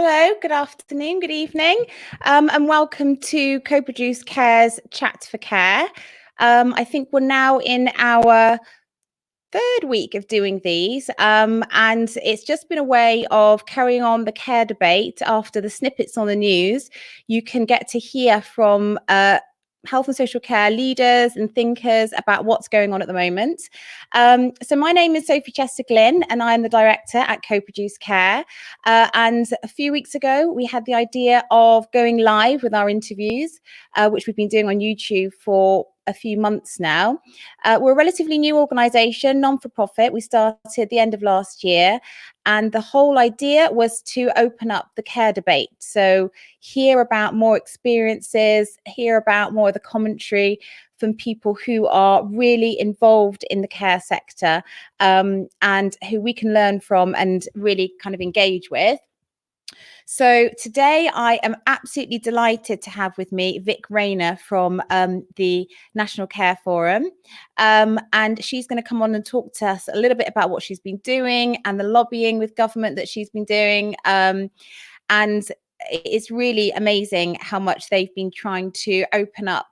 Hello, good afternoon, good evening, and welcome to Coproduce Care's Chat for Care. I think we're now in our third week of doing these, and it's just been a way of carrying on the care debate after the snippets on the news. You can get to hear from health and social care leaders and thinkers about what's going on at the moment. So my name is Sophie Chester-Glynn and I'm the director at Coproduce Care. And a few weeks ago, we had the idea of going live with our interviews, which we've been doing on YouTube for a few months now. We're a relatively new organisation, non-for-profit. We started at the end of last year. And the whole idea was to open up the care debate. So hear about more experiences, hear about more of the commentary from people who are really involved in the care sector, and who we can learn from and really kind of engage with. So today I am absolutely delighted to have with me Vic Rayner from the National Care Forum. And she's going to come on and talk to us a little bit about what she's been doing and the lobbying with government that she's been doing. And it's really amazing how much they've been trying to open up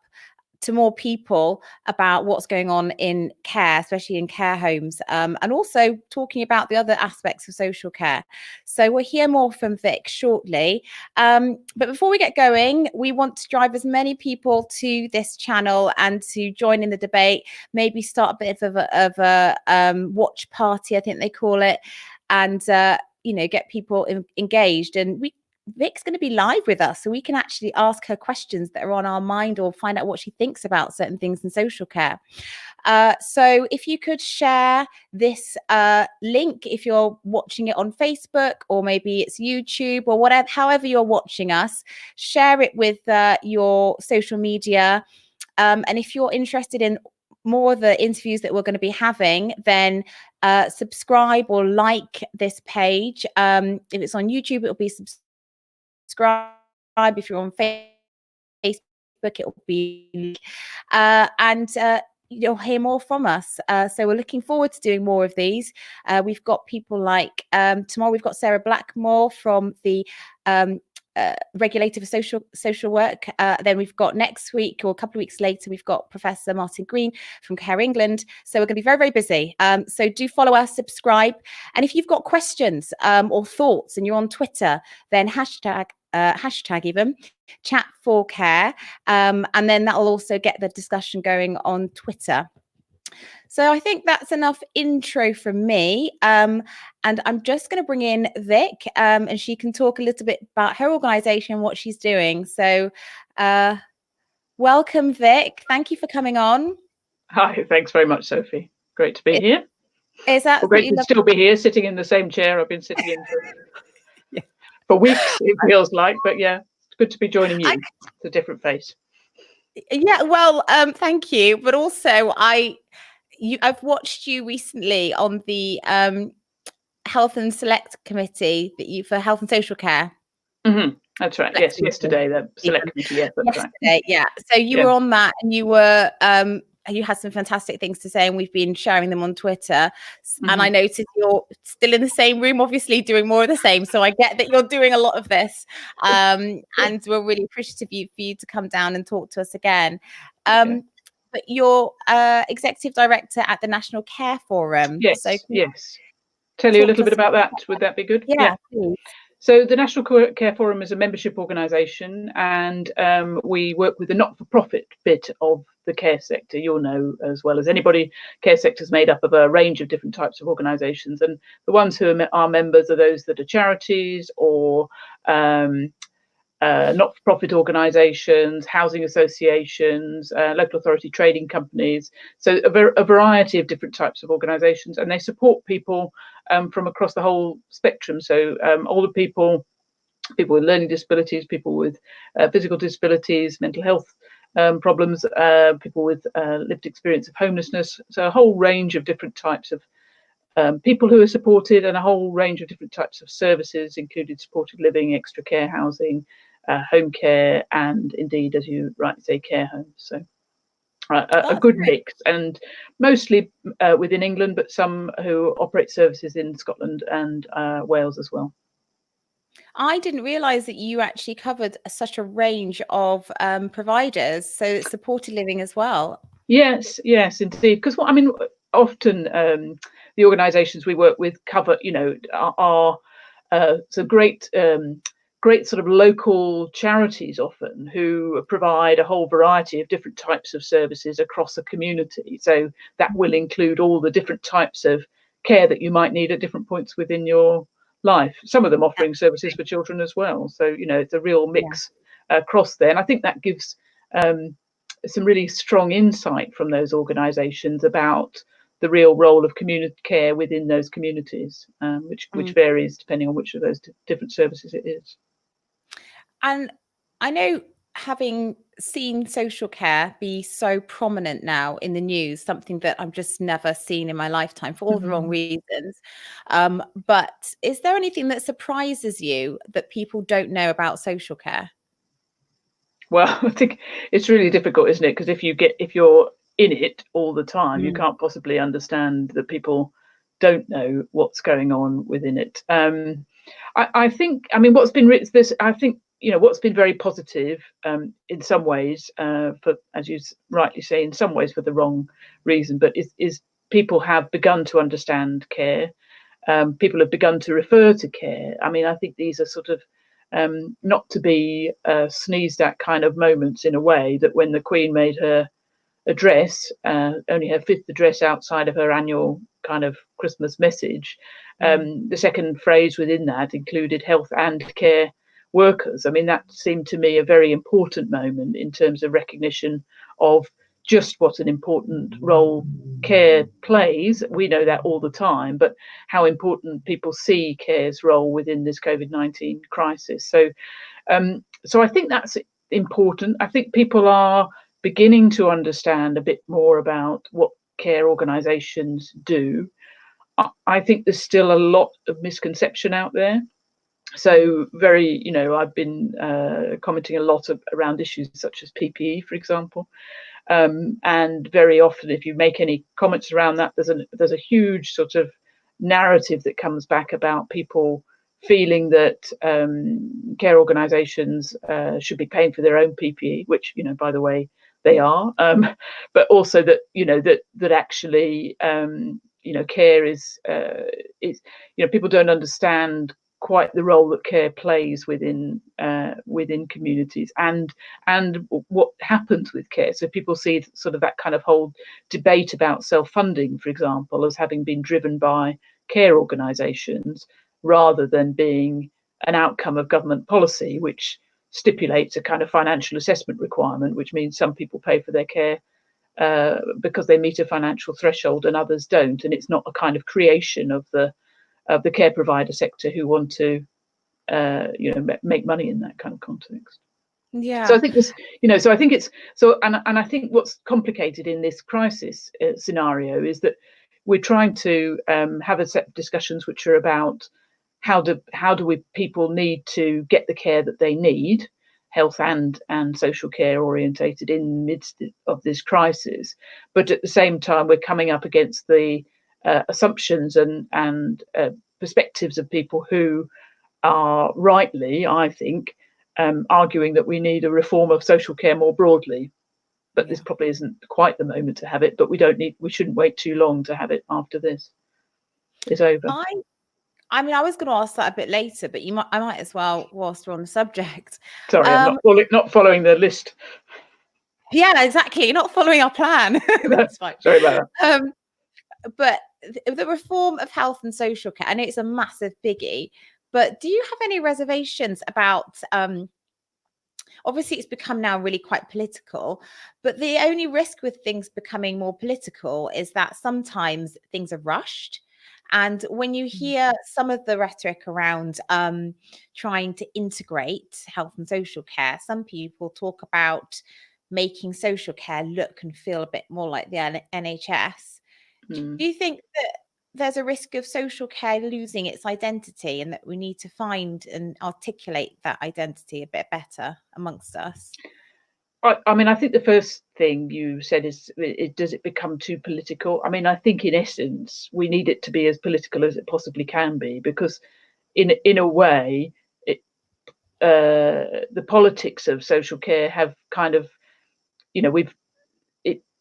to more people about what's going on in care, especially in care homes, and also talking about the other aspects of social care. So we'll hear more from Vic shortly. But before we get going, we want to drive as many people to this channel and to join in the debate, maybe start a bit of a watch party, I think they call it, and get people engaged. And Vic's going to be live with us, so we can actually ask her questions that are on our mind or find out what she thinks about certain things in social care. So if you could share this link, if you're watching it on Facebook or maybe it's YouTube or whatever, however you're watching us, share it with your social media. And if you're interested in more of the interviews that we're going to be having, then subscribe or like this page. If it's on YouTube, it'll be subscribe. If you're on Facebook, it'll be and you'll hear more from us. So we're looking forward to doing more of these. We've got people like tomorrow we've got Sarah Blackmore from the Regulator for Social Work. Then we've got next week or a couple of weeks later, we've got Professor Martin Green from Care England. So we're going to be very, very busy. So do follow us, subscribe. And if you've got questions or thoughts and you're on Twitter, then hashtag even chat for care. And then that'll also get the discussion going on Twitter. So I think that's enough intro from me. And I'm just going to bring in Vic, and she can talk a little bit about her organisation and what she's doing. So welcome, Vic. Thank you for coming on. Hi, thanks very much, Sophie. Great to be here. Is that great to still be here, sitting in the same chair I've been sitting in for weeks, it feels like. But yeah, it's good to be joining you. It's a different face. Yeah, well, thank you. But also, I've watched you recently on the Health and Select Committee for Health and Social Care. Mm-hmm. That's right. Yes, yesterday the Select Committee. Yes, that's right. Yeah. So you were on that, and you were you had some fantastic things to say, and we've been sharing them on Twitter. Mm-hmm. And I noticed you're still in the same room, obviously doing more of the same. So I get that you're doing a lot of this, and we're really appreciative for you to come down and talk to us again. But you're executive director at the National Care Forum. Yes. So yes. Tell you a little bit about that. Would that be good? Yeah. So the National Care Forum is a membership organisation, and we work with the not-for-profit bit of the care sector. You'll know as well as anybody, care sector is made up of a range of different types of organisations, and the ones who are members are those that are charities or not-for-profit organisations, housing associations, local authority trading companies. So a variety of different types of organisations, and they support people from across the whole spectrum. So all the people with learning disabilities, people with physical disabilities, mental health problems, people with lived experience of homelessness. So a whole range of different types of people who are supported, and a whole range of different types of services, including supported living, extra care housing, home care, and indeed, as you rightly say, care homes. So a good mix, and mostly within England, but some who operate services in Scotland and Wales as well. I didn't realize that you actually covered such a range of providers, so it's supported living as well. Yes, yes, indeed. Because what I mean, often the organisations we work with cover, are so great sort of local charities often who provide a whole variety of different types of services across a community. So that will include all the different types of care that you might need at different points within your life. Some of them offering services for children as well. So it's a real Yeah. mix across there, and I think that gives some really strong insight from those organisations about the real role of community care within those communities, which varies depending on which of those different services it is. And I know, having seen social care be so prominent now in the news, something that I've just never seen in my lifetime for all the wrong reasons. But is there anything that surprises you that people don't know about social care? Well, I think it's really difficult, isn't it? Because if you're in it all the time, you Mm. can't possibly understand that people don't know what's going on within it. I think, I mean, what's been written, this, I think, what's been very positive in some ways, for, as you rightly say, in some ways for the wrong reason, but is people have begun to understand care. People have begun to refer to care. I mean, I think these are sort of not to be sneezed at kind of moments, in a way that when the Queen made her address, only her fifth address outside of her annual kind of Christmas message, the second phrase within that included health and care workers. I mean, that seemed to me a very important moment in terms of recognition of just what an important role care plays. We know that all the time, but how important people see care's role within this COVID-19 crisis. So I think that's important. I think people are beginning to understand a bit more about what care organisations do. I think there's still a lot of misconception out there. So I've been commenting a lot around issues such as PPE, for example. And very often, if you make any comments around that, there's a huge sort of narrative that comes back about people feeling that care organisations should be paying for their own PPE, which by the way they are, but also that that actually care is people don't understand quite the role that care plays within communities and what happens with care. So people see sort of that kind of whole debate about self-funding, for example, as having been driven by care organisations rather than being an outcome of government policy, which stipulates a kind of financial assessment requirement, which means some people pay for their care because they meet a financial threshold and others don't. And it's not a kind of creation of the care provider sector who want to make money in that kind of context. So I Yeah. think this, so I think it's so, and I think what's complicated in this crisis scenario is that we're trying to have a set of discussions which are about how do we people need to get the care that they need, health and social care orientated in the midst of this crisis, but at the same time we're coming up against the assumptions and perspectives of people who are rightly, I think, arguing that we need a reform of social care more broadly. But this probably isn't quite the moment to have it. But we shouldn't wait too long to have it after this is over. I mean, I was going to ask that a bit later, but I might as well whilst we're on the subject. Sorry, I'm not following the list. Yeah, exactly. You're not following our plan. That's fine. Sorry about that. But the reform of health and social care, I know it's a massive biggie, but do you have any reservations about, obviously it's become now really quite political, but the only risk with things becoming more political is that sometimes things are rushed. And when you hear some of the rhetoric around trying to integrate health and social care, some people talk about making social care look and feel a bit more like the NHS. Do you think that there's a risk of social care losing its identity and that we need to find and articulate that identity a bit better amongst us? I mean, I think the first thing you said is, does it become too political? I mean, I think in essence, we need it to be as political as it possibly can be, because in a way, the politics of social care have kind of,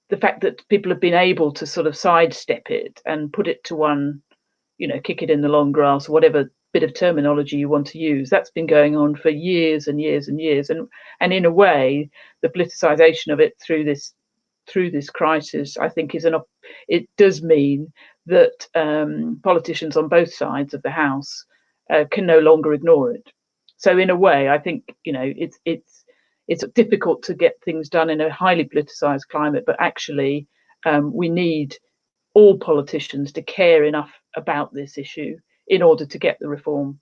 the fact that people have been able to sort of sidestep it and put it to one, kick it in the long grass, whatever bit of terminology you want to use, that's been going on for years and years and years. And in a way, the politicization of it through this crisis, I think, it does mean that politicians on both sides of the House can no longer ignore it. So in a way, I think, it's difficult to get things done in a highly politicized climate, but actually we need all politicians to care enough about this issue in order to get the reform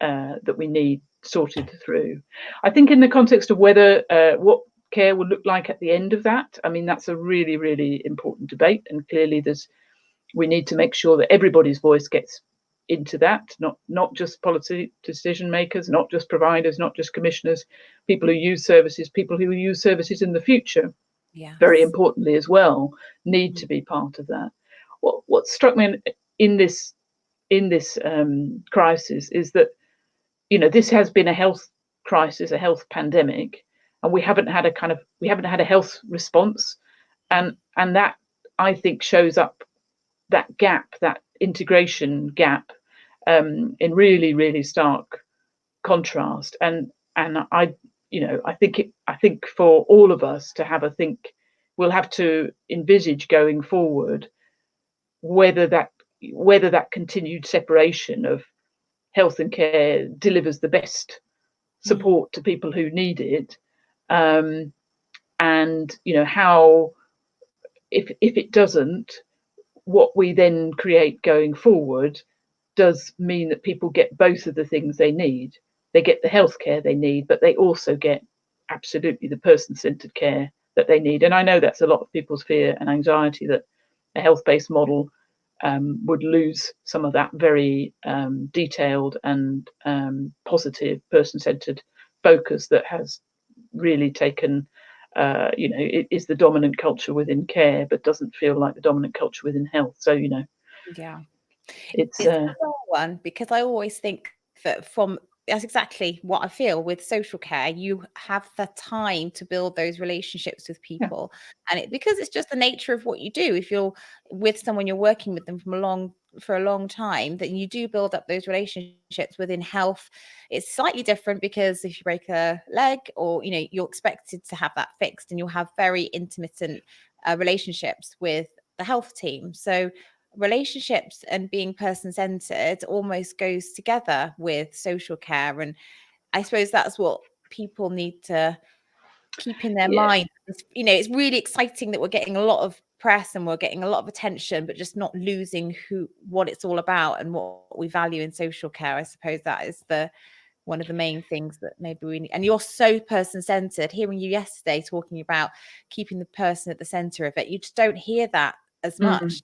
that we need sorted through. I think in the context of whether what care will look like at the end of that, I mean, that's a really, really important debate, and clearly we need to make sure that everybody's voice gets into that, not just policy decision makers, not just providers, not just commissioners, people who use services, people who will use services in the future, very importantly as well, need to be part of that. What struck me in this crisis is that, this has been a health crisis, a health pandemic, and we haven't had a health response, and that, I think, shows up that gap, that integration gap, in really, really stark contrast. And I think for all of us to have a think, we'll have to envisage going forward whether that continued separation of health and care delivers the best support to people who need it, and how, if it doesn't, what we then create going forward does mean that people get both of the things they need. They get the healthcare they need, but they also get absolutely the person-centered care that they need. And I know that's a lot of people's fear and anxiety, that a health-based model would lose some of that very detailed and positive person-centered focus that has really taken, it is the dominant culture within care, but doesn't feel like the dominant culture within health. So, it's a hard one, because I always think that that's exactly what I feel with social care. You have the time to build those relationships with people, and because it's just the nature of what you do. If you're with someone, you're working with them for a long time, then you do build up those relationships. Within health, it's slightly different, because if you break a leg, or you're expected to have that fixed, and you'll have very intermittent relationships with the health team. So relationships and being person-centered almost goes together with social care, and I suppose that's what people need to keep in their mind. It's really exciting that we're getting a lot of press and we're getting a lot of attention, but just not losing what it's all about and what we value in social care. I suppose that is one of the main things that maybe we need. And you're so person-centered. Hearing you yesterday talking about keeping the person at the center of it, you just don't hear that as much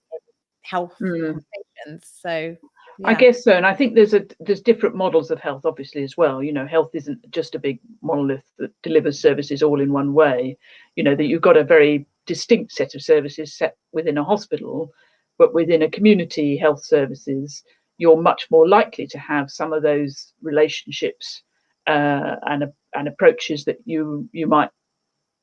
health conversations. So I guess so. And I think there's different models of health, obviously, as well. Health isn't just a big monolith that delivers services all in one way. That you've got a very distinct set of services set within a hospital, but within a community health services, you're much more likely to have some of those relationships and approaches that you might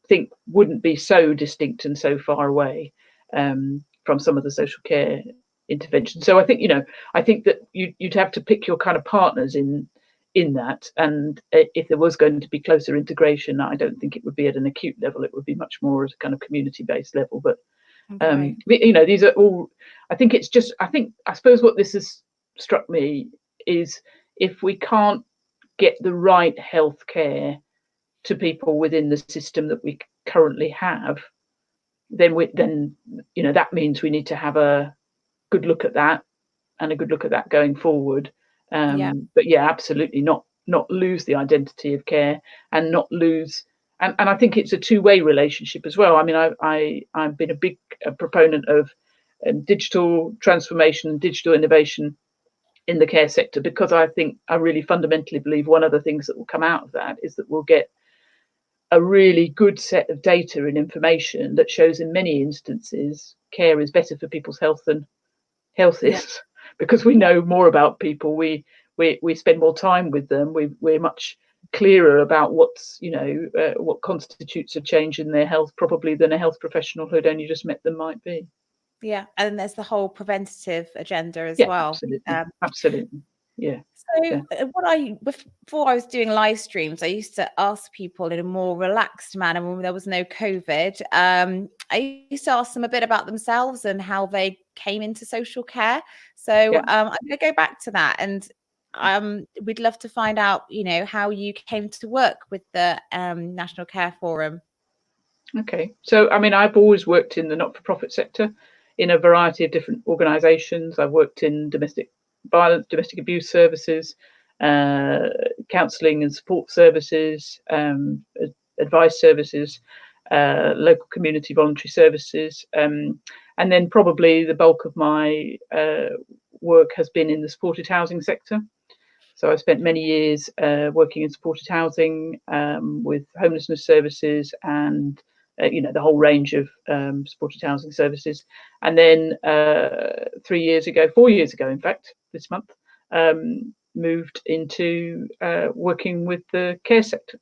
think wouldn't be so distinct and so far away from some of the social care intervention. So I think that you'd have to pick your kind of partners in that, and if there was going to be closer integration, I don't think it would be at an acute level. It would be much more at a kind of community-based level. But these are all, I suppose what this has struck me is, if we can't get the right health care to people within the system that we currently have, then that means we need to have a good look at that, and a good look at that going forward. But absolutely not lose the identity of care, and not lose. And I think it's a two-way relationship as well. I mean, I've been a big proponent of digital transformation and digital innovation in the care sector, because I really fundamentally believe one of the things that will come out of that is that we'll get a really good set of data and information that shows, in many instances, care is better for people's health than health is, because we know more about people. We spend more time with them. We're much clearer about what's, what constitutes a change in their health, probably, than a health professional who'd only just met them might be. Yeah, and there's the whole preventative agenda as Yeah, well. absolutely. Yeah. So before I was doing live streams, I used to ask people in a more relaxed manner when there was no COVID. I used to ask them a bit about themselves and how they came into social care. So I'm going to go back to that, and we'd love to find out, how you came to work with the National Care Forum. Okay, so I mean, I've always worked in the not-for-profit sector in a variety of different organisations. I've worked in domestic violence, domestic abuse services, counselling and support services, advice services, local community voluntary services, and then probably the bulk of my work has been in the supported housing sector. So I spent many years working in supported housing with homelessness services and the whole range of supported housing services. And then 4 years ago, in fact, this month, moved into working with the care sector.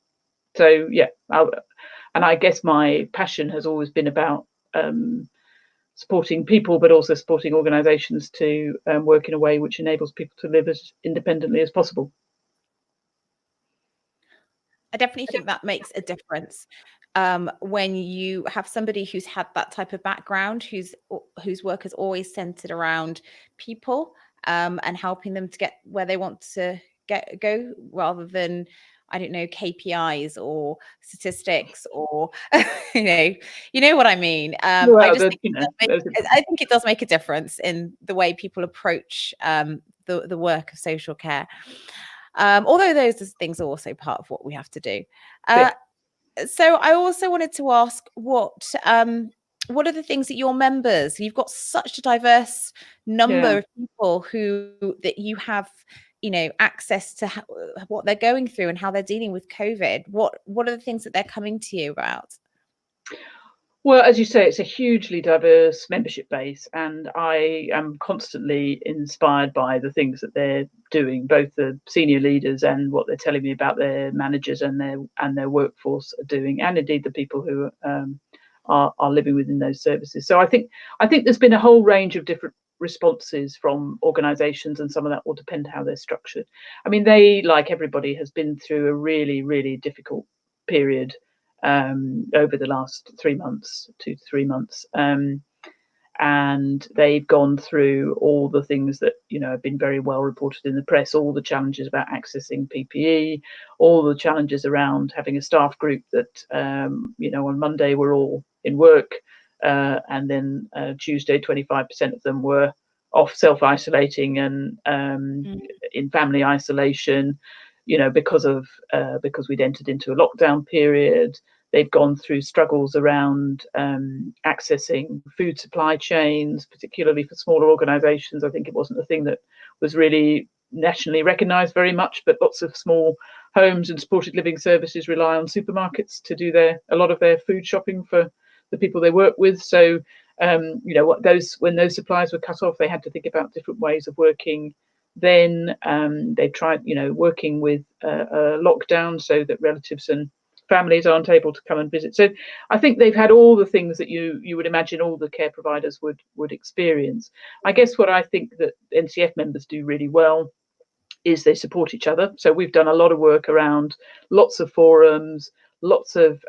So yeah, and I guess my passion has always been about supporting people, but also supporting organisations to work in a way which enables people to live as independently as possible. I definitely think that makes a difference when you have somebody who's had that type of background, whose work is always centered around people and helping them to get where they want to go, rather than, I don't know, KPIs or statistics or you know what I mean. I think it does make a difference in the way people approach the work of social care. Although those things are also part of what we have to do. So I also wanted to ask what are the things that your members, you've got such a diverse number of people that you have, access to what they're going through and how they're dealing with COVID. What are the things that they're coming to you about? Well, as you say, it's a hugely diverse membership base, and I am constantly inspired by the things that they're doing, both the senior leaders and what they're telling me about their managers and their workforce are doing, and indeed the people who are living within those services. So I think there's been a whole range of different responses from organisations, and some of that will depend how they're structured. I mean, they, like everybody, has been through a really, really difficult period over the last 2 to 3 months, and they've gone through all the things that have been very well reported in the press, all the challenges about accessing PPE, all the challenges around having a staff group that on Monday were all in work, and then Tuesday 25% of them were off self-isolating and in family isolation, because we'd entered into a lockdown period. They've gone through struggles around accessing food supply chains, particularly for smaller organisations. I think it wasn't a thing that was really nationally recognised very much, but lots of small homes and supported living services rely on supermarkets to do a lot of their food shopping for the people they work with. So, when those supplies were cut off, they had to think about different ways of working. Then they tried, working with a lockdown so that relatives and families aren't able to come and visit. So I think they've had all the things that you would imagine all the care providers would experience. I guess what I think that NCF members do really well is they support each other. So we've done a lot of work around lots of forums, lots of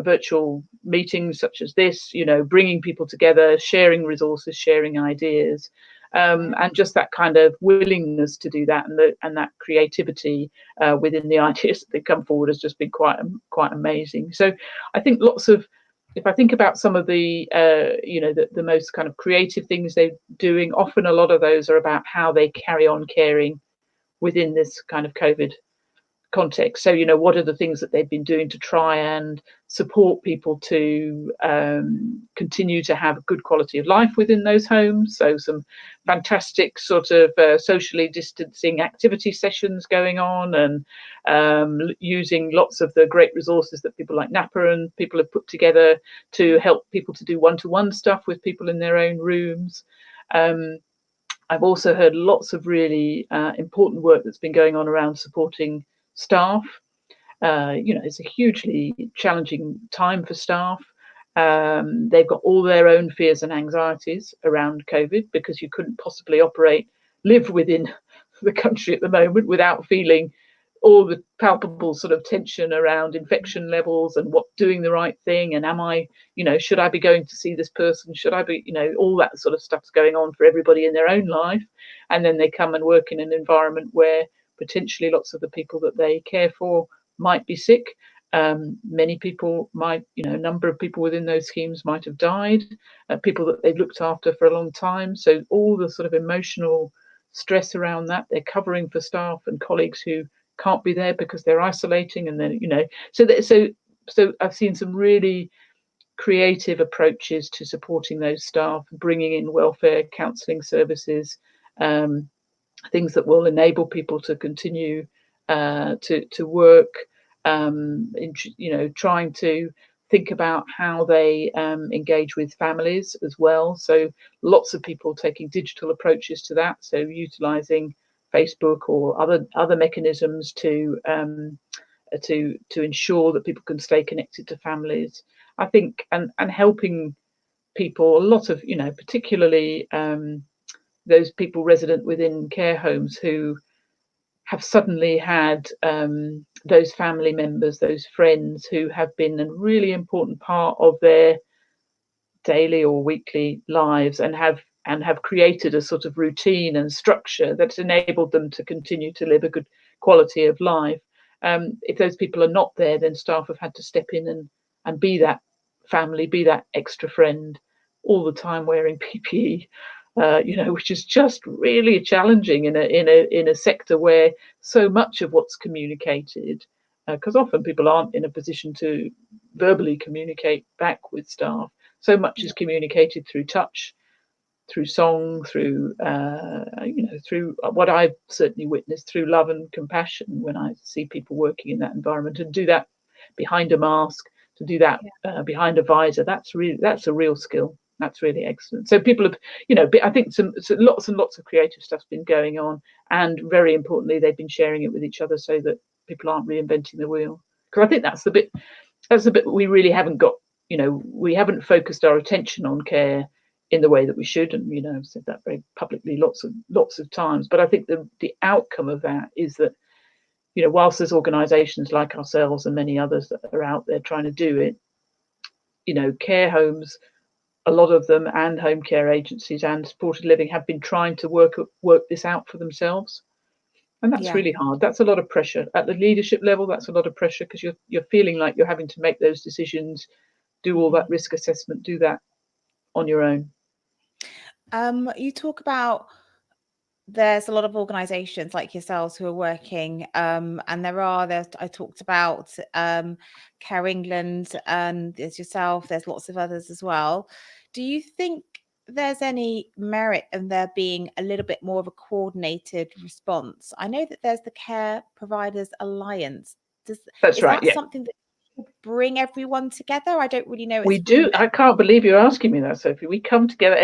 virtual meetings such as this, bringing people together, sharing resources, sharing ideas. And just that kind of willingness to do that, and that creativity within the ideas that they come forward has just been quite amazing. So I think if I think about some of the the most kind of creative things they're doing, often a lot of those are about how they carry on caring within this kind of COVID context. So, what are the things that they've been doing to try and support people to continue to have a good quality of life within those homes? So some fantastic sort of socially distancing activity sessions going on, and using lots of the great resources that people like Napa and people have put together to help people to do one-to-one stuff with people in their own rooms. I've also heard lots of really important work that's been going on around supporting staff. It's a hugely challenging time for staff. They've got all their own fears and anxieties around COVID, because you couldn't possibly live within the country at the moment without feeling all the palpable sort of tension around infection levels and doing the right thing, and am I, should I be going to see this person, should I be, all that sort of stuff's going on for everybody in their own life. And then they come and work in an environment where potentially lots of the people that they care for might be sick. Many people might, a number of people within those schemes might have died, people that they've looked after for a long time. So all the sort of emotional stress around that, they're covering for staff and colleagues who can't be there because they're isolating. And then, so I've seen some really creative approaches to supporting those staff, bringing in welfare counselling services, things that will enable people to continue to work, trying to think about how they engage with families as well. So lots of people taking digital approaches to that. So utilising Facebook or other mechanisms to ensure that people can stay connected to families. I think, and helping people, a lot of, particularly those people resident within care homes who have suddenly had those family members, those friends who have been a really important part of their daily or weekly lives, and have created a sort of routine and structure that's enabled them to continue to live a good quality of life. If those people are not there, then staff have had to step in and be that family, be that extra friend, all the time wearing PPE, which is just really challenging in a sector where so much of what's communicated, because often people aren't in a position to verbally communicate back with staff. So much is communicated through touch, through song, through through what I've certainly witnessed, through love and compassion when I see people working in that environment, and do that behind a mask, to do that behind a visor. That's a real skill. That's really excellent. So people have, I think so lots and lots of creative stuff's been going on, and very importantly, they've been sharing it with each other so that people aren't reinventing the wheel. Because I think that's the bit we really haven't got. We haven't focused our attention on care in the way that we should, and I've said that very publicly lots of times. But I think the outcome of that is that, whilst there's organisations like ourselves and many others that are out there trying to do it, care homes, a lot of them, and home care agencies and supported living have been trying to work this out for themselves. And that's really hard. That's a lot of pressure at the leadership level. That's a lot of pressure, because you're feeling like you're having to make those decisions, do all that risk assessment, do that on your own. You talk about there's a lot of organizations like yourselves who are working, and I talked about Care England, and there's yourself, there's lots of others as well. Do you think there's any merit in there being a little bit more of a coordinated response? I know that there's the Care Providers Alliance. Is that something that would bring everyone together? I don't really know. We do. I can't believe you're asking me that, Sophie. We come together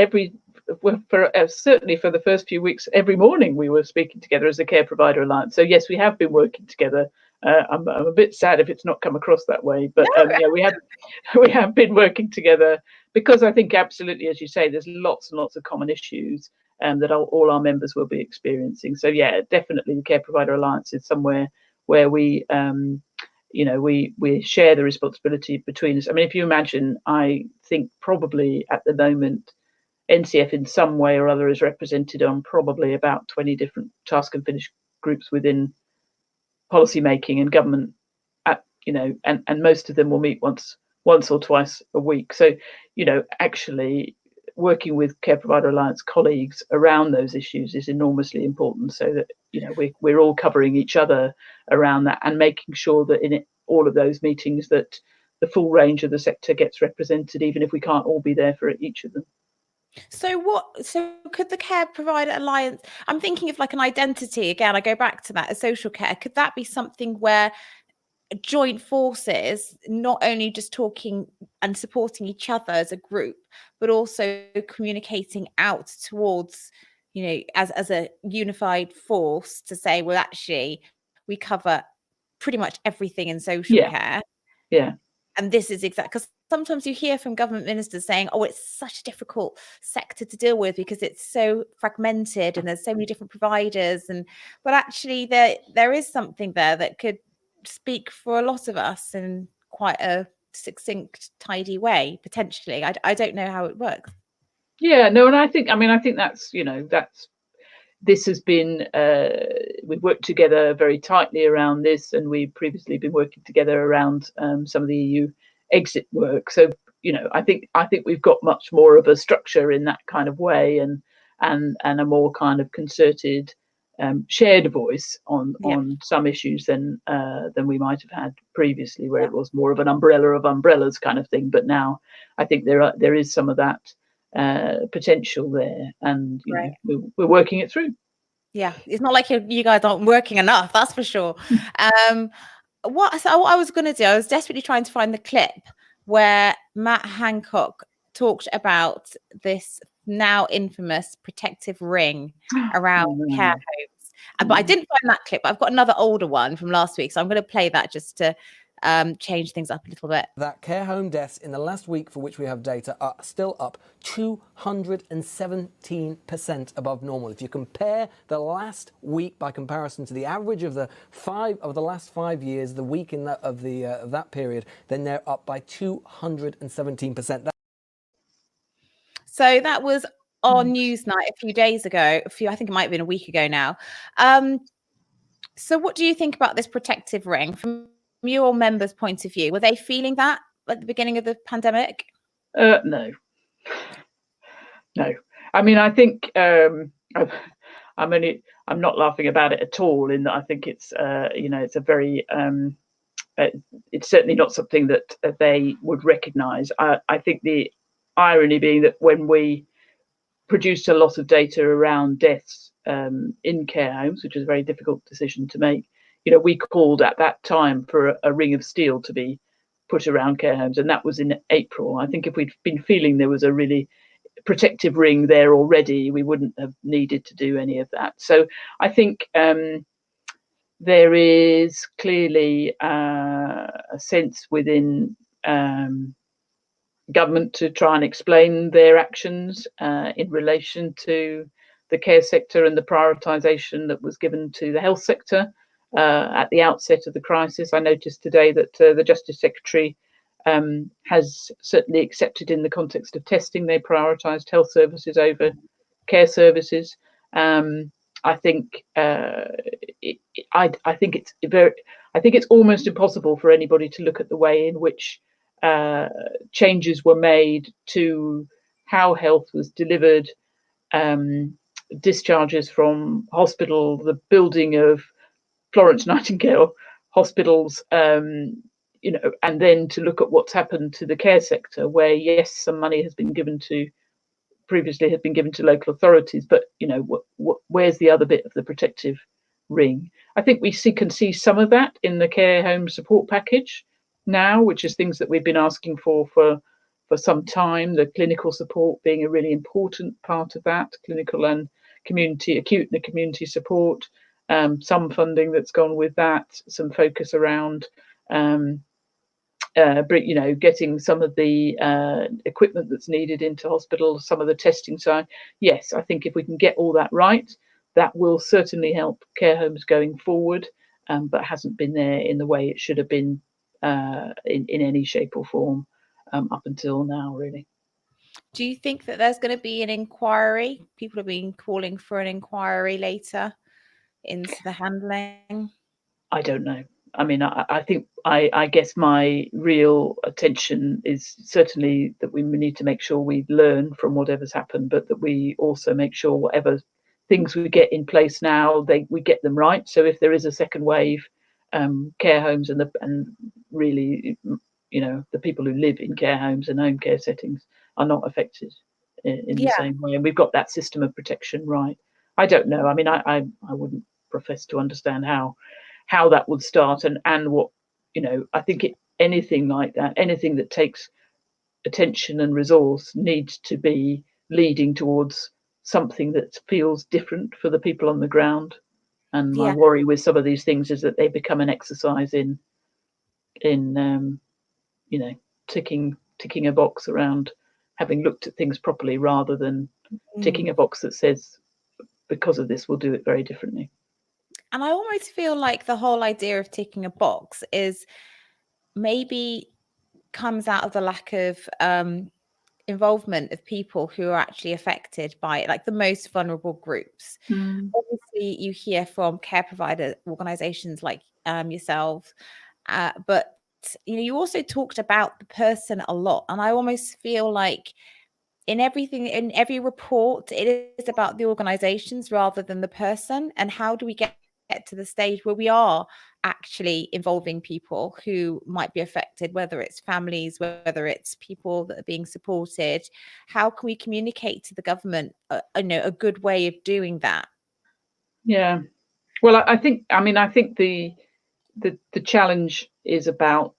certainly for the first few weeks, every morning we were speaking together as a Care Provider Alliance. So yes, we have been working together. I'm a bit sad if it's not come across that way, but we have been working together, because I think absolutely, as you say, there's lots and lots of common issues that all our members will be experiencing. So yeah, definitely the Care Provider Alliance is somewhere where we share the responsibility between us. I mean, if you imagine, I think probably at the moment, NCF in some way or other is represented on probably about 20 different task and finish groups within policy making and government, and most of them will meet once or twice a week. So, actually working with Care Provider Alliance colleagues around those issues is enormously important, so that, we're all covering each other around that, and making sure that in all of those meetings that the full range of the sector gets represented, even if we can't all be there for each of them. So could the Care Provider Alliance, I'm thinking of like an identity, again, I go back to that, as social care, could that be something where joint forces, not only just talking and supporting each other as a group, but also communicating out towards, as a unified force to say, well, actually, we cover pretty much everything in social Yeah. care. Yeah. And this is exactly, because sometimes you hear from government ministers saying, oh, it's such a difficult sector to deal with because it's so fragmented and there's so many different providers. But actually there is something there that could speak for a lot of us in quite a succinct, tidy way, potentially. I don't know how it works. Yeah, no, and I think that's, this has been, we've worked together very tightly around this, and we've previously been working together around some of the EU exit work. So, I think we've got much more of a structure in that kind of way, and a more kind of concerted, shared voice on some issues than we might have had previously, where it was more of an umbrella of umbrellas kind of thing. But now I think there is some of that potential there, and we're working it through. Yeah, it's not like you guys aren't working enough, that's for sure. What I was going to do, I was desperately trying to find the clip where Matt Hancock talked about this now infamous protective ring around care homes. But I didn't find that clip. I've got another older one from last week, so I'm going to play that just to change things up a little bit. That care home deaths in the last week for which we have data are still up 217% above normal. If you compare the last week by comparison to the average of the last 5 years, the week in that period, then they're up by 217%. So that was on Newsnight a few days ago. I think it might have been a week ago now. So what do you think about this protective ring from your members' point of view? Were they feeling that at the beginning of the pandemic? No. I mean, I think I'm not laughing about it at all. In that, I think it's it's a very it's certainly not something that they would recognise. I think the irony being that when we produced a lot of data around deaths in care homes, which was a very difficult decision to make, we called at that time for a ring of steel to be put around care homes, and that was in April. I think if we'd been feeling there was a really protective ring there already, we wouldn't have needed to do any of that. So I think there is clearly a sense within government to try and explain their actions in relation to the care sector and the prioritisation that was given to the health sector at the outset of the crisis. I noticed today that the Justice Secretary has certainly accepted, in the context of testing, they prioritised health services over care services. I think it's almost impossible for anybody to look at the way in which changes were made to how health was delivered, discharges from hospital, the building of Florence Nightingale hospitals, and then to look at what's happened to the care sector, where yes, some money has been given to local authorities, but where's the other bit of the protective ring? I think we can see some of that in the care home support package now, which is things that we've been asking for some time. The clinical support being a really important part of that, clinical and community, acute and community support. Some funding that's gone with that, some focus around getting some of the equipment that's needed into hospitals, some of the testing side. Yes, I think if we can get all that right, that will certainly help care homes going forward, but hasn't been there in the way it should have been in any shape or form up until now, really. Do you think that there's going to be an inquiry? People have been calling for an inquiry later into the handling. I don't know. I mean, I think I guess my real attention is certainly that we need to make sure we learn from whatever's happened, but that we also make sure whatever things we get in place now, we get them right. So if there is a second wave, care homes and really, the people who live in care homes and home care settings are not affected in the same way, and we've got that system of protection right. I don't know. I mean, I wouldn't profess to understand how that would start and what, I think anything like that, anything that takes attention and resource needs to be leading towards something that feels different for the people on the ground. And my worry with some of these things is that they become an exercise in ticking a box around having looked at things properly, rather than ticking a box that says, because of this, we'll do it very differently. And I almost feel like the whole idea of ticking a box is maybe comes out of the lack of involvement of people who are actually affected by it, like the most vulnerable groups. Obviously, you hear from care provider organizations like yourself, but you also talked about the person a lot, and I almost feel like in every report, it is about the organizations rather than the person. And how do we get to the stage where we are actually involving people who might be affected, whether it's families, whether it's people that are being supported? How can we communicate to the government a good way of doing that? Yeah, well, I think the challenge is about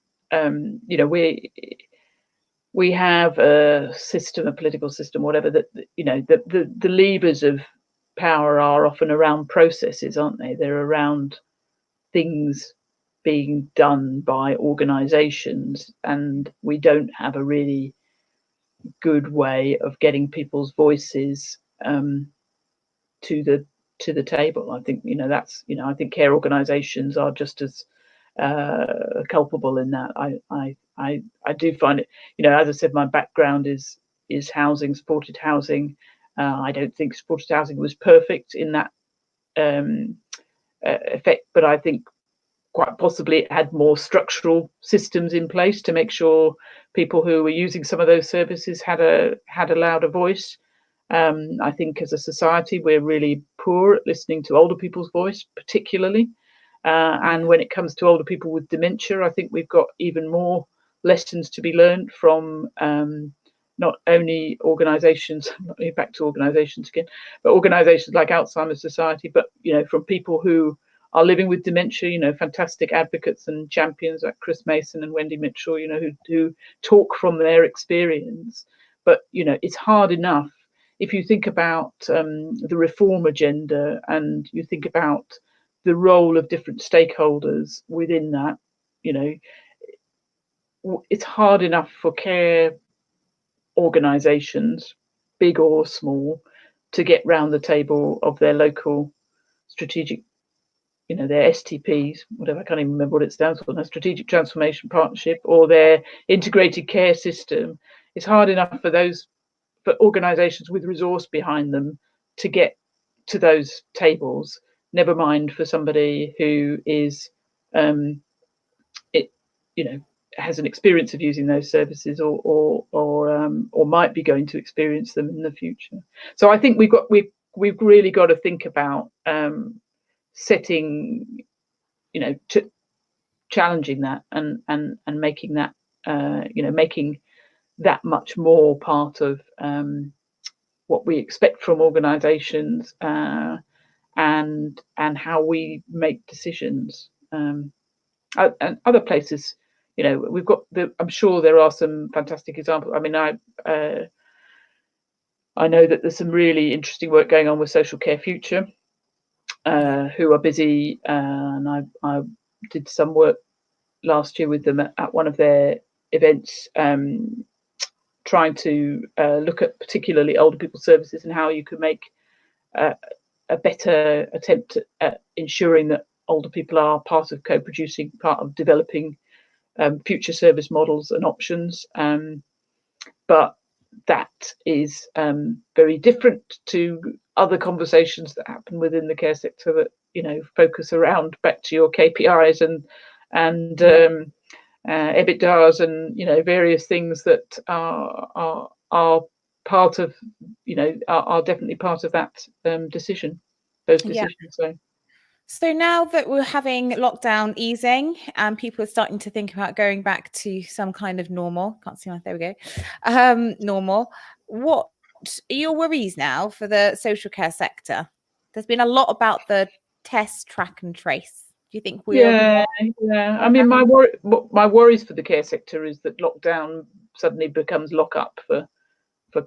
we have a system, a political system, whatever, that the levers of power are often around processes, aren't they? They're around things being done by organizations, and we don't have a really good way of getting people's voices to the table. I think I think care organizations are just as culpable in that. I do find it, as I said, my background is housing, supported housing. I don't think supported housing was perfect in that effect, but I think quite possibly it had more structural systems in place to make sure people who were using some of those services had a louder voice. I think as a society, we're really poor at listening to older people's voice, particularly. And when it comes to older people with dementia, I think we've got even more lessons to be learned from not only organisations, back to organisations again, but organisations like Alzheimer's Society, but from people who are living with dementia, fantastic advocates and champions like Chris Mason and Wendy Mitchell, who talk from their experience. But it's hard enough if you think about the reform agenda, and you think about the role of different stakeholders within that. It's hard enough for care organisations, big or small, to get round the table of their local strategic, their STPs, whatever, I can't even remember what it stands for now, Strategic Transformation Partnership, or their integrated care system. It's hard enough for organisations with resource behind them to get to those tables, never mind for somebody who is has an experience of using those services, or might be going to experience them in the future. So I think we've really got to think about setting, challenging that and making that making that much more part of what we expect from organisations, and how we make decisions. And other places, we've got I'm sure there are some fantastic examples. I mean, I know that there's some really interesting work going on with Social Care Future, who are busy, and I did some work last year with them at one of their events, trying to look at particularly older people's services and how you can make a better attempt at ensuring that older people are part of co-producing, part of developing future service models and options. But that is very different to other conversations that happen within the care sector that focus around, back to your KPIs and EBITDAs and various things that are part of are definitely part of that decision, those decisions. So now that we're having lockdown easing and people are starting to think about going back to some kind of normal, there we go, normal, what are your worries now for the social care sector? There's been a lot about the test, track and trace. Do you think we're... Yeah. I mean, my worries for the care sector is that lockdown suddenly becomes lock up for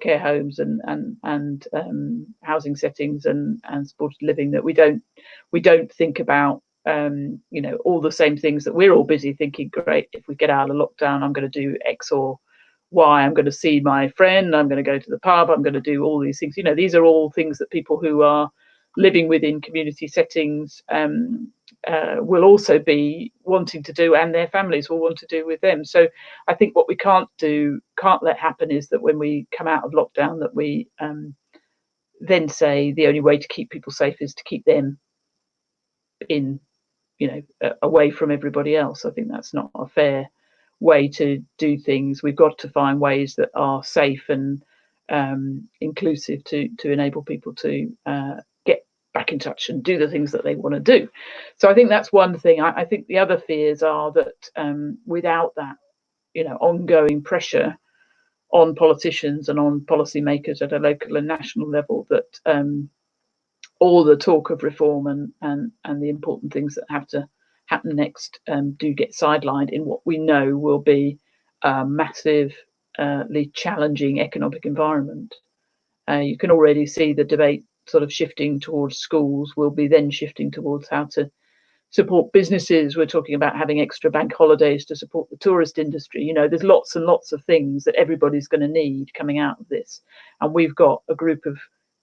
care homes and housing settings and supported living, that we don't think about all the same things that we're all busy thinking. Great, if we get out of lockdown, I'm going to do X or Y. I'm going to see my friend. I'm going to go to the pub. I'm going to do all these things. These are all things that people who are living within community settings will also be wanting to do, and their families will want to do with them. So I think what we can't let happen is that when we come out of lockdown, that we then say the only way to keep people safe is to keep them in, away from everybody else. I think that's not a fair way to do things. We've got to find ways that are safe and inclusive to enable people to get back in touch and do the things that they want to do. So I think that's one thing. I think the other fears are that without that, ongoing pressure on politicians and on policymakers at a local and national level, that all the talk of reform and the important things that have to happen next do get sidelined in what we know will be a massively challenging economic environment. You can already see the debate sort of shifting towards schools, will be then shifting towards how to support businesses. We're talking about having extra bank holidays to support the tourist industry. There's lots and lots of things that everybody's going to need coming out of this. And we've got a group of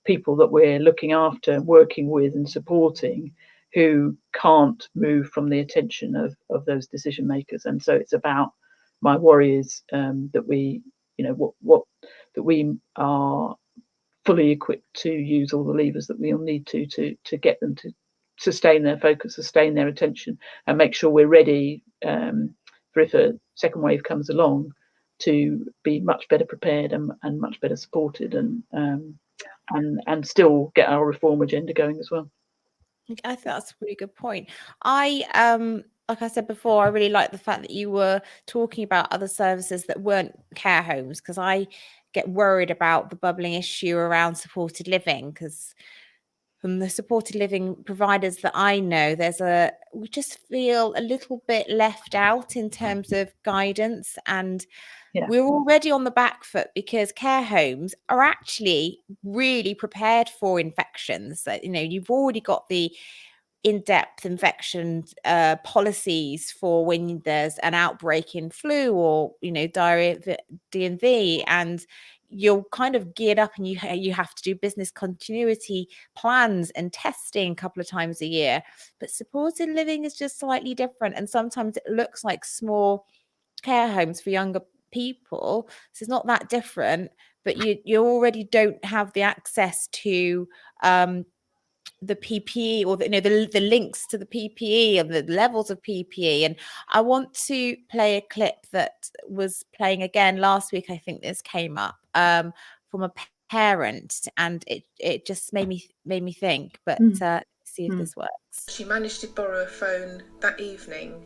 people that we're looking after and working with and supporting who can't move from the attention of those decision makers. And so it's about, my worry is that we, that we are fully equipped to use all the levers that we'll need to get them to sustain their focus, sustain their attention, and make sure we're ready for if a second wave comes along to be much better prepared and much better supported and still get our reform agenda going as well. I think that's a really good point. Like I said before, I really like the fact that you were talking about other services that weren't care homes, because I get worried about the bubbling issue around supported living, because from the supported living providers that I know, we just feel a little bit left out in terms of guidance, and we're already on the back foot because care homes are actually really prepared for infections. You've already got the in-depth infection policies for when there's an outbreak in flu or diarrhea, DNV, and you're kind of geared up, and you have to do business continuity plans and testing a couple of times a year. But supported living is just slightly different, and sometimes it looks like small care homes for younger people, so it's not that different, but you already don't have the access to the PPE or the links to the PPE and the levels of PPE. And I want to play a clip that was playing again last week. I think this came up from a parent, and it just made me think. But see if this works. She managed to borrow a phone that evening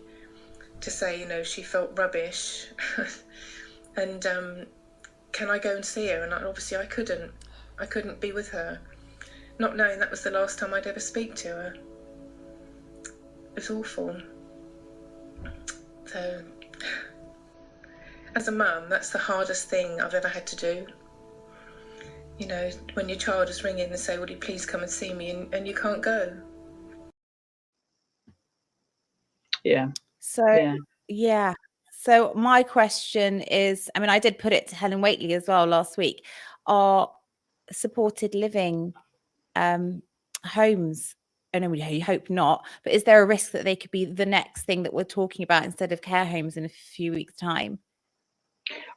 to say, she felt rubbish, and can I go and see her? And obviously I couldn't be with her, not knowing that was the last time I'd ever speak to her. It was awful. So, as a mum, that's the hardest thing I've ever had to do. When your child is ringing and say, "Would you please come and see me?" and you can't go. Yeah. So, yeah. So my question is, I did put it to Helen Waitley as well last week. Are supported living homes, I know we hope not, but is there a risk that they could be the next thing that we're talking about instead of care homes in a few weeks' time?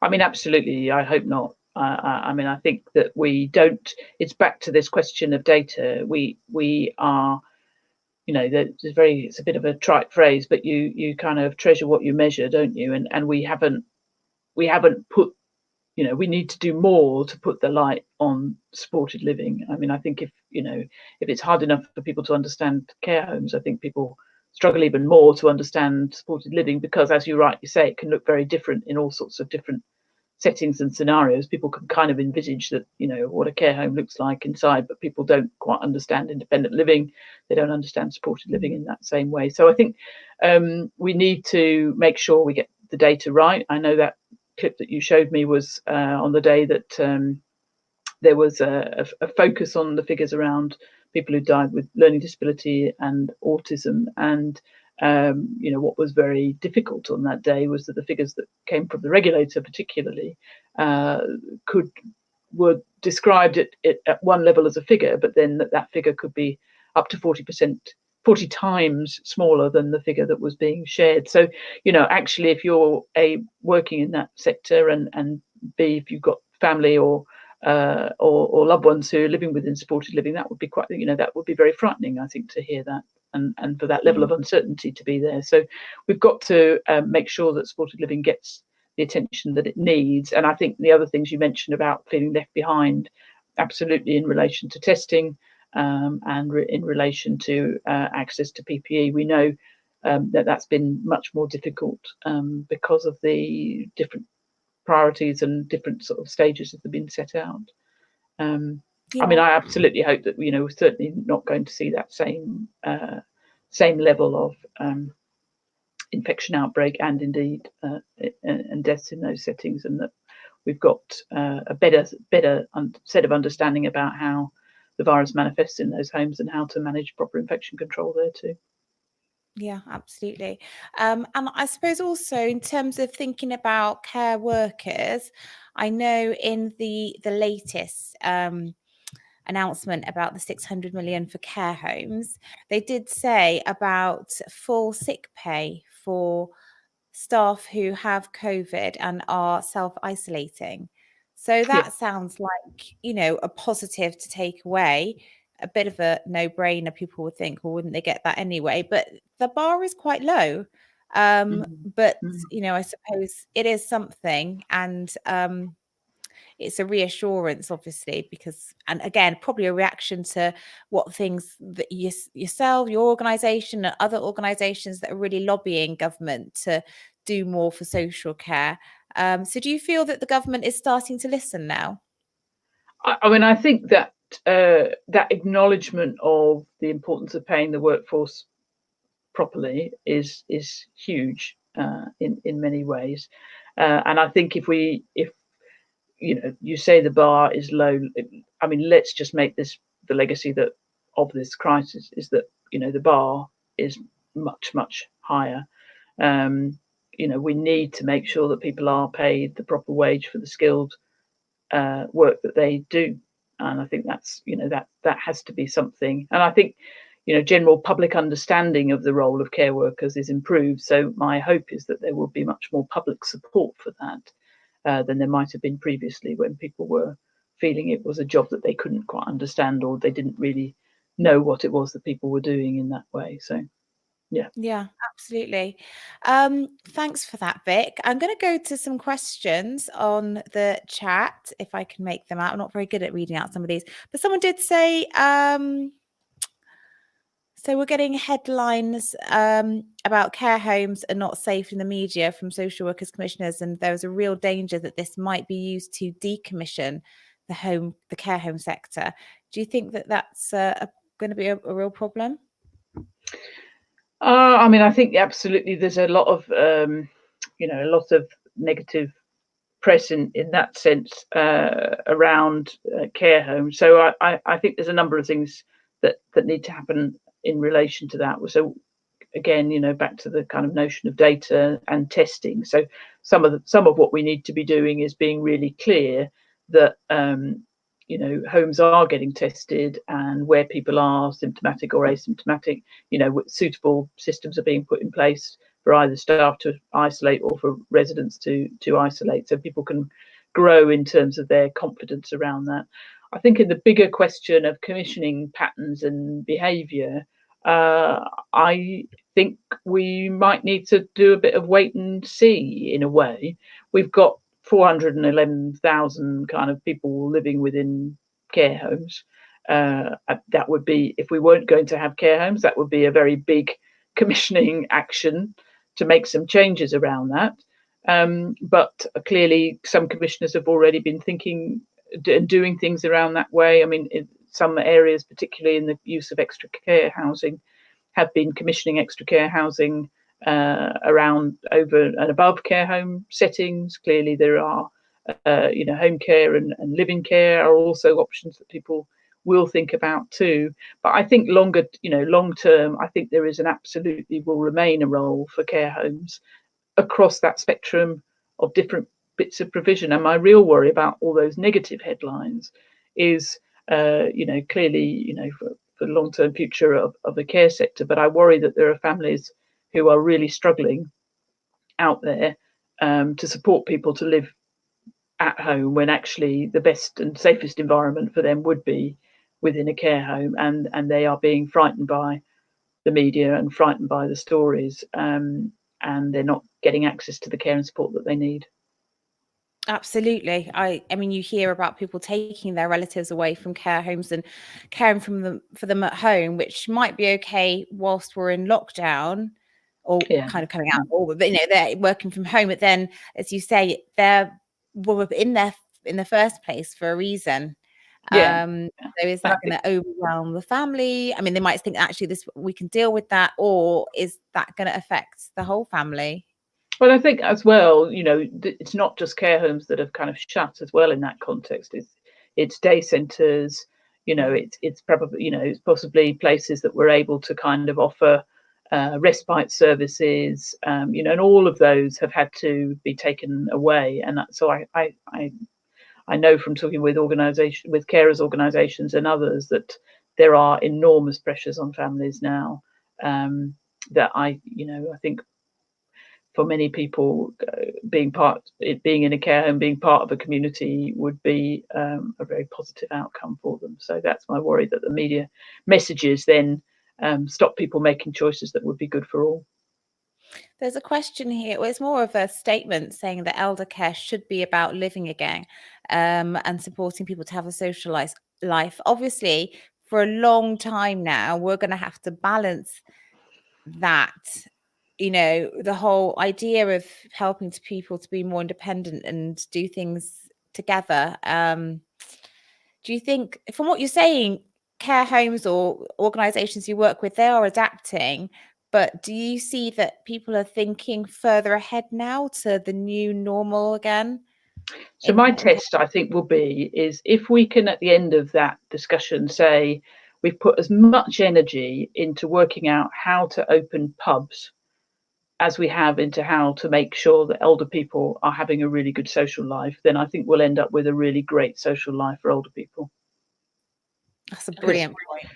Absolutely. I hope not. I think that we don't. It's back to this question of data. We are, it's a bit of a trite phrase, but you kind of treasure what you measure, don't you? And we haven't put. We need to do more to put the light on supported living. I think if it's hard enough for people to understand care homes, I think people struggle even more to understand supported living, because, as you rightly say, it can look very different in all sorts of different settings and scenarios. People can kind of envisage that, what a care home looks like inside, but people don't quite understand independent living. They don't understand supported living in that same way. So I think we need to make sure we get the data right. I know that clip that you showed me was on the day that there was a focus on the figures around people who died with learning disability and autism. And what was very difficult on that day was that the figures that came from the regulator, particularly, were described at one level as a figure, but then that figure could be up to 40%, 40 times smaller than the figure that was being shared. So, actually, if you're working in that sector, and B, if you've got family or loved ones who are living within supported living, that would be that would be very frightening, I think, to hear that, and for that level of uncertainty to be there. So we've got to make sure that supported living gets the attention that it needs. And I think the other things you mentioned about feeling left behind, absolutely, in relation to testing, and in relation to access to PPE, we know that's been much more difficult because of the different priorities and different sort of stages that have been set out. I mean, I absolutely hope that we're certainly not going to see that same level of infection outbreak and indeed and deaths in those settings, and that we've got a better set of understanding about how the virus manifests in those homes and how to manage proper infection control there too. Yeah, absolutely. And I suppose also in terms of thinking about care workers, I know in the latest announcement about the 600 million for care homes, they did say about full sick pay for staff who have COVID and are self-isolating. So that sounds like, a positive to take away, a bit of a no-brainer. People would think, well, wouldn't they get that anyway? But the bar is quite low. But, I suppose it is something. And it's a reassurance, obviously, because, and again, probably a reaction to what things that yourself, your organisation and other organisations that are really lobbying government to do more for social care. So do you feel that the government is starting to listen now? I mean, I think that that acknowledgement of the importance of paying the workforce properly is huge in many ways. And I think if you say the bar is low, I mean, let's just make this the legacy of this crisis is that the bar is much, much higher. We need to make sure that people are paid the proper wage for the skilled work that they do, and I think that's that has to be something. And I think general public understanding of the role of care workers is improved. So my hope is that there will be much more public support for that than there might have been previously, when people were feeling it was a job that they couldn't quite understand, or they didn't really know what it was that people were doing in that way. So yeah, absolutely. Thanks for that, Vic. I'm going to go to some questions on the chat, if I can make them out. I'm not very good at reading out some of these, but someone did say, so we're getting headlines about care homes are not safe in the media from social workers commissioners, and there was a real danger that this might be used to decommission the care home sector. Do you think that that's going to be a real problem? I mean, I think absolutely. There's a lot of negative press in that sense around care homes. So I think there's a number of things that need to happen in relation to that. So again, back to the kind of notion of data and testing. So some of what we need to be doing is being really clear that homes are getting tested, and where people are symptomatic or asymptomatic, suitable systems are being put in place for either staff to isolate or for residents to isolate, so people can grow in terms of their confidence around that. I think in the bigger question of commissioning patterns and behaviour, I think we might need to do a bit of wait and see in a way. We've got 411,000 kind of people living within care homes. That would be, if we weren't going to have care homes, that would be a very big commissioning action to make some changes around that. But clearly some commissioners have already been thinking and doing things around that way. I mean, in some areas, particularly in the use of extra care housing, have been commissioning extra care housing around, over and above care home settings. Clearly there are home care and living care are also options that people will think about too. But I think long term, I think there is absolutely will remain a role for care homes across that spectrum of different bits of provision. And my real worry about all those negative headlines is, clearly, for the long-term future of the care sector. But I worry that there are families who are really struggling out there to support people to live at home, when actually the best and safest environment for them would be within a care home, and they are being frightened by the media and frightened by the stories, and they're not getting access to the care and support that they need. Absolutely. I mean, you hear about people taking their relatives away from care homes and caring for them at home, which might be okay whilst we're in lockdown, or kind of coming out, but they're working from home. But then, as you say, they're in the first place for a reason. So is that going to overwhelm the family? I mean, they might think actually we can deal with that, or is that going to affect the whole family? Well, I think as well, it's not just care homes that have kind of shut as well in that context. It's day centres, it's probably, it's possibly places that were able to kind of offer respite services, and all of those have had to be taken away. And so I know from talking with carers organisations and others that there are enormous pressures on families now, that I think for many people, being in a care home, being part of a community would be a very positive outcome for them. So that's my worry, that the media messages then stop people making choices that would be good for all. There's a question here. Well, it's more of a statement saying that elder care should be about living again, and supporting people to have a socialized life. Obviously, for a long time now, we're going to have to balance that, the whole idea of helping people to be more independent and do things together. Do you think, from what you're saying, care homes or organizations you work with, they are adapting, but do you see that people are thinking further ahead now to the new normal again? So my test, I think, will be is if we can, at the end of that discussion, say we've put as much energy into working out how to open pubs as we have into how to make sure that elder people are having a really good social life, then I think we'll end up with a really great social life for older people. That's a brilliant point.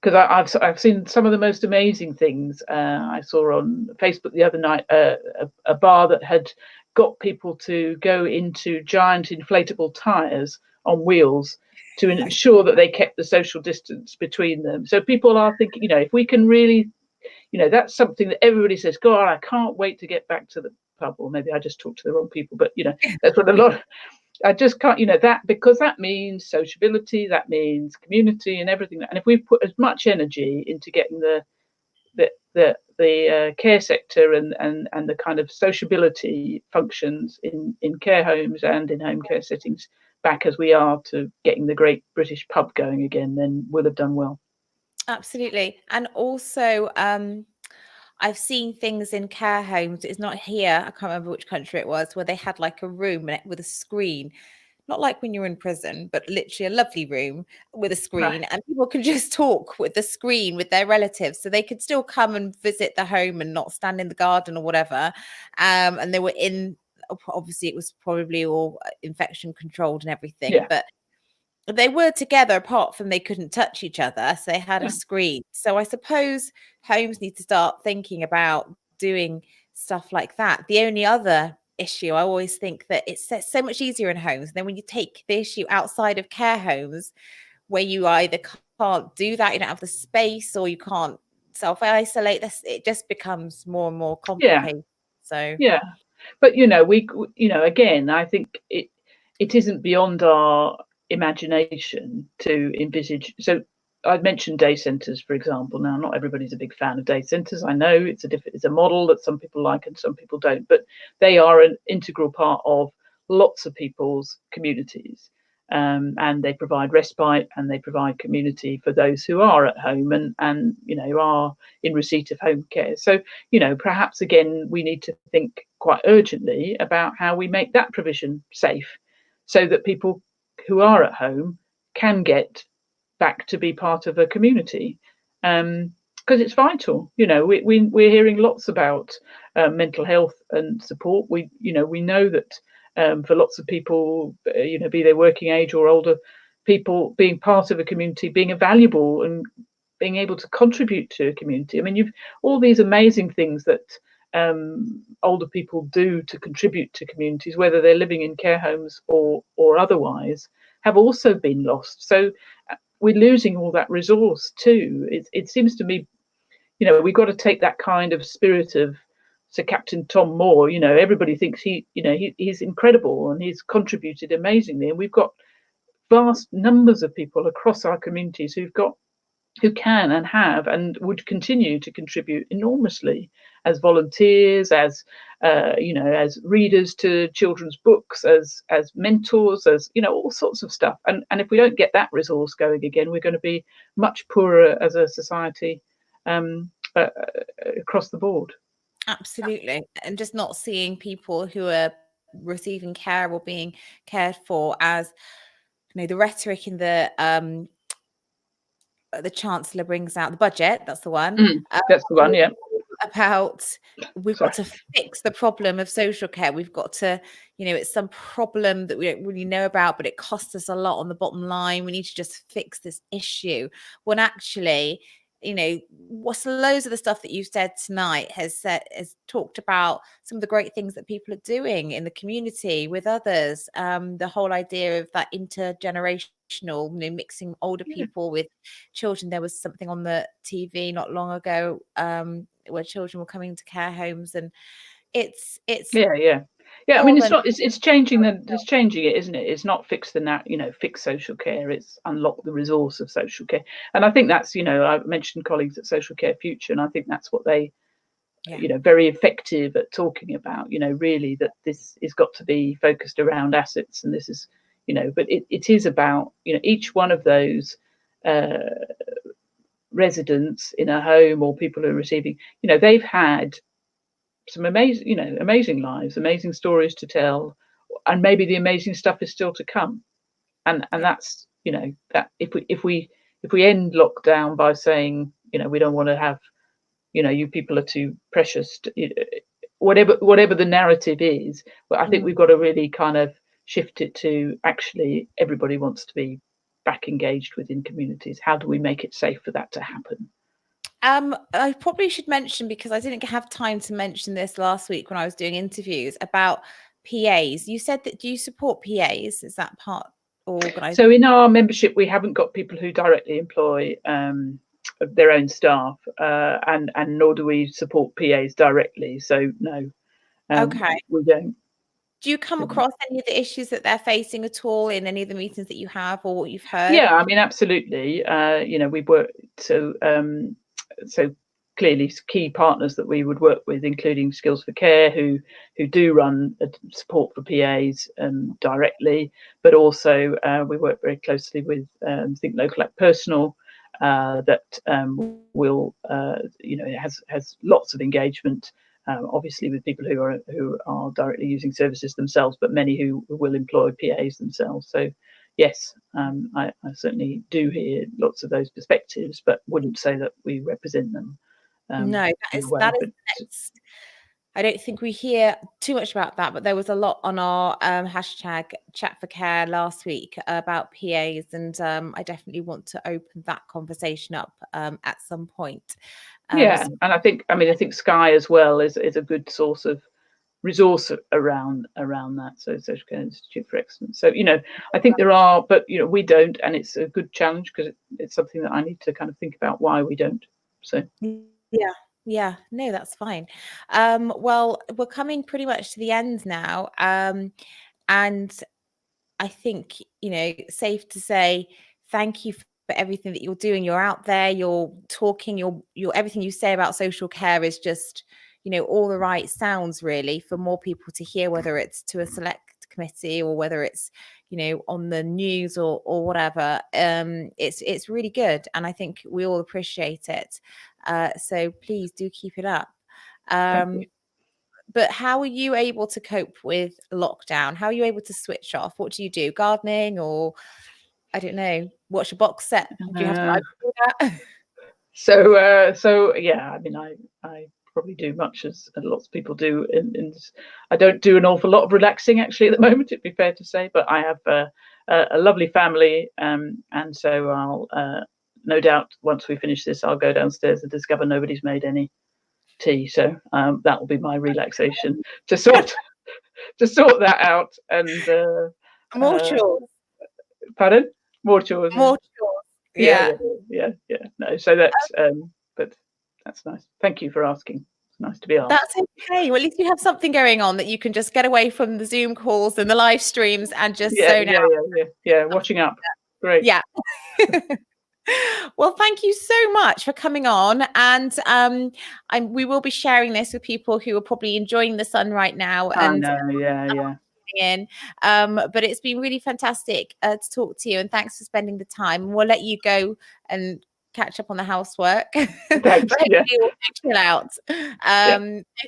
Because I've seen some of the most amazing things. I saw on Facebook the other night a bar that had got people to go into giant inflatable tires on wheels to ensure that they kept the social distance between them. So people are thinking, if we can really, that's something that everybody says, God, I can't wait to get back to the pub. Or maybe I just talked to the wrong people, but that's what a lot. I just can't, that, because that means sociability, that means community and everything. And if we put as much energy into getting the care sector and the kind of sociability functions in care homes and in home care settings back as we are to getting the great British pub going again, then we'll have done well. Absolutely. And also, I've seen things in care homes. It's not here. I can't remember which country it was, where they had like a room with a screen, not like when you're in prison, but literally a lovely room with a screen, right. And people can just talk with the screen with their relatives, so they could still come and visit the home and not stand in the garden or whatever. And they were obviously it was probably all infection controlled and everything, yeah. But they were together apart from they couldn't touch each other. So they had a screen. So I suppose homes need to start thinking about doing stuff like that. The only other issue, I always think that it's so much easier in homes. And then when you take the issue outside of care homes, where you either can't do that, you don't have the space, or you can't self-isolate, it just becomes more and more complicated. Yeah. So yeah. But again, I think it isn't beyond our imagination to envisage. So I've mentioned day centres, for example. Now, not everybody's a big fan of day centres. I know it's a model that some people like and some people don't, but they are an integral part of lots of people's communities, and they provide respite and they provide community for those who are at home and are in receipt of home care. So perhaps again we need to think quite urgently about how we make that provision safe so that people who are at home can get back to be part of a community, because it's vital. We're hearing lots about mental health and support. We know that for lots of people, be they working age or older people, being part of a community, being valuable and being able to contribute to a community. I mean, you've all these amazing things that older people do to contribute to communities, whether they're living in care homes or otherwise, have also been lost. So we're losing all that resource too. It seems to me, we've got to take that kind of spirit of Sir Captain Tom Moore. Everybody thinks he's incredible and he's contributed amazingly, and we've got vast numbers of people across our communities who can and have and would continue to contribute enormously as volunteers, as as readers to children's books, as mentors, as all sorts of stuff. And if we don't get that resource going again, we're going to be much poorer as a society across the board. Absolutely. And just not seeing people who are receiving care or being cared for as, the rhetoric in the Chancellor brings out, the budget, that's the one. That's the one, yeah. About we've got to fix the problem of social care. We've got to, it's some problem that we don't really know about, but it costs us a lot on the bottom line. We need to just fix this issue. When actually, what's loads of the stuff that you've said tonight has talked about some of the great things that people are doing in the community with others. The whole idea of that intergenerational, mixing older people with children. There was something on the TV not long ago where children were coming to care homes, and it's yeah. I mean, it's changing it, isn't it? It's not fix fix social care. It's unlock the resource of social care. And I think that's, I mentioned colleagues at Social Care Future, and I think that's what they very effective at talking about, really, that this has got to be focused around assets, and this is, but it is about, each one of those residents in a home or people who are receiving, they've had some amazing lives, amazing stories to tell, and maybe the amazing stuff is still to come. And that's, that if we end lockdown by saying, we don't want to have, you people are too precious, whatever the narrative is, but I think we've got to really kind of shift it to actually everybody wants to be back engaged within communities. How do we make it safe for that to happen? I probably should mention, because I didn't have time to mention this last week when I was doing interviews, about PAs. You said that, do you support PAs? Is that part organised? So in our membership, we haven't got people who directly employ their own staff, and nor do we support PAs directly. So no, okay, we don't. Do you come across any of the issues that they're facing at all in any of the meetings that you have or what you've heard? Yeah, I mean, absolutely. We've worked so clearly key partners that we would work with, including Skills for Care, who do run support for PAs directly, but also we work very closely with Think Local Act Personal, that will has lots of engagement, obviously with people who are directly using services themselves, but many who will employ PAs themselves. So yes, I certainly do hear lots of those perspectives, but wouldn't say that we represent them. No, that is next. I don't think we hear too much about that, but there was a lot on our hashtag Chat for Care last week about PAs, and I definitely want to open that conversation up at some point. And I think Sky as well is a good source of resource around that. So Social Care Institute for Excellence. So I think there are, but we don't, and it's a good challenge because it's something that I need to kind of think about why we don't. So yeah, no, that's fine. Well, we're coming pretty much to the end now, and I think safe to say thank you for everything that you're doing. You're out there, you're talking, you're everything you say about social care is just all the right sounds really for more people to hear, whether it's to a select committee or whether it's on the news or whatever. It's really good, and I think we all appreciate it. So please do keep it up. But how are you able to cope with lockdown? How are you able to switch off? What do you do? Gardening, or I don't know, watch a box set? Do you have time to do that? So yeah, I mean, I probably do much as lots of people do. I don't do an awful lot of relaxing actually at the moment, it'd be fair to say, but I have a lovely family, and so I'll no doubt once we finish this, I'll go downstairs and discover nobody's made any tea. So that will be my relaxation to sort that out. And More chores. Pardon? More chores. More chores. Yeah. No, so that's but that's nice. Thank you for asking. It's nice to be asked. That's okay. Well, at least you have something going on that you can just get away from the Zoom calls and the live streams and just zone out. Yeah. Watching up. Great. Yeah. Well, thank you so much for coming on, and we will be sharing this with people who are probably enjoying the sun right now. And yeah. In. But it's been really fantastic to talk to you, and thanks for spending the time. We'll let you go and catch up on the housework. Thanks. Yeah. Chill out.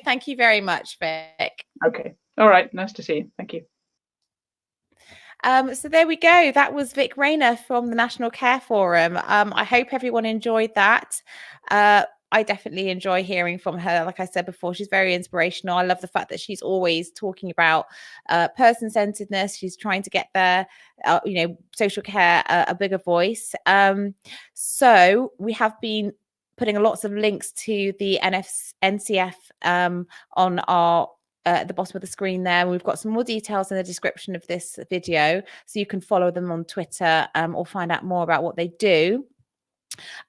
Thank you very much, Vic. Okay. All right. Nice to see you. Thank you. So there we go. That was Vic Rayner from the National Care Forum. I hope everyone enjoyed that. I definitely enjoy hearing from her. Like I said before, she's very inspirational. I love the fact that she's always talking about person-centeredness. She's trying to get their, social care a bigger voice. So we have been putting lots of links to the NCF on our at the bottom of the screen there. We've got some more details in the description of this video, so you can follow them on Twitter or find out more about what they do.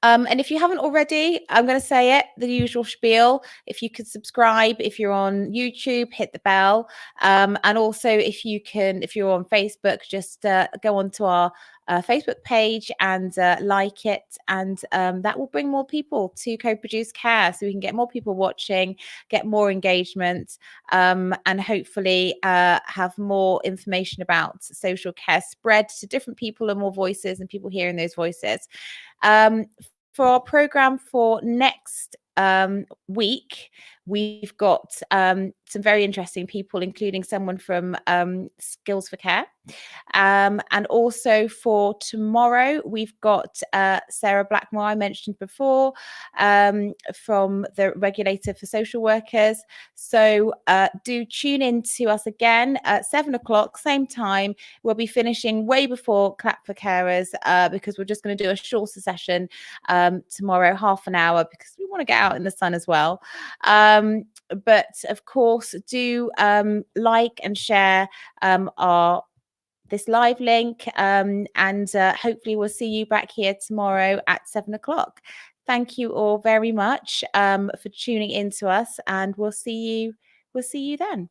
And if you haven't already, I'm going to say it, the usual spiel. If you could subscribe, if you're on YouTube, hit the bell. And also if you're on Facebook, just go onto our Facebook page and like it. And that will bring more people to Coproduce Care, so we can get more people watching, get more engagement, and hopefully have more information about social care spread to different people and more voices and people hearing those voices. For our program for next week, we've got some very interesting people, including someone from Skills for Care. And also for tomorrow, we've got Sarah Blackmore, I mentioned before, from the Regulator for Social Workers. So do tune in to us again at 7 o'clock, same time. We'll be finishing way before Clap for Carers because we're just going to do a shorter session tomorrow, half an hour, because we want to get out in the sun as well. But of course, do like and share this live link, and hopefully we'll see you back here tomorrow at 7 o'clock. Thank you all very much for tuning in to us, and we'll see you then.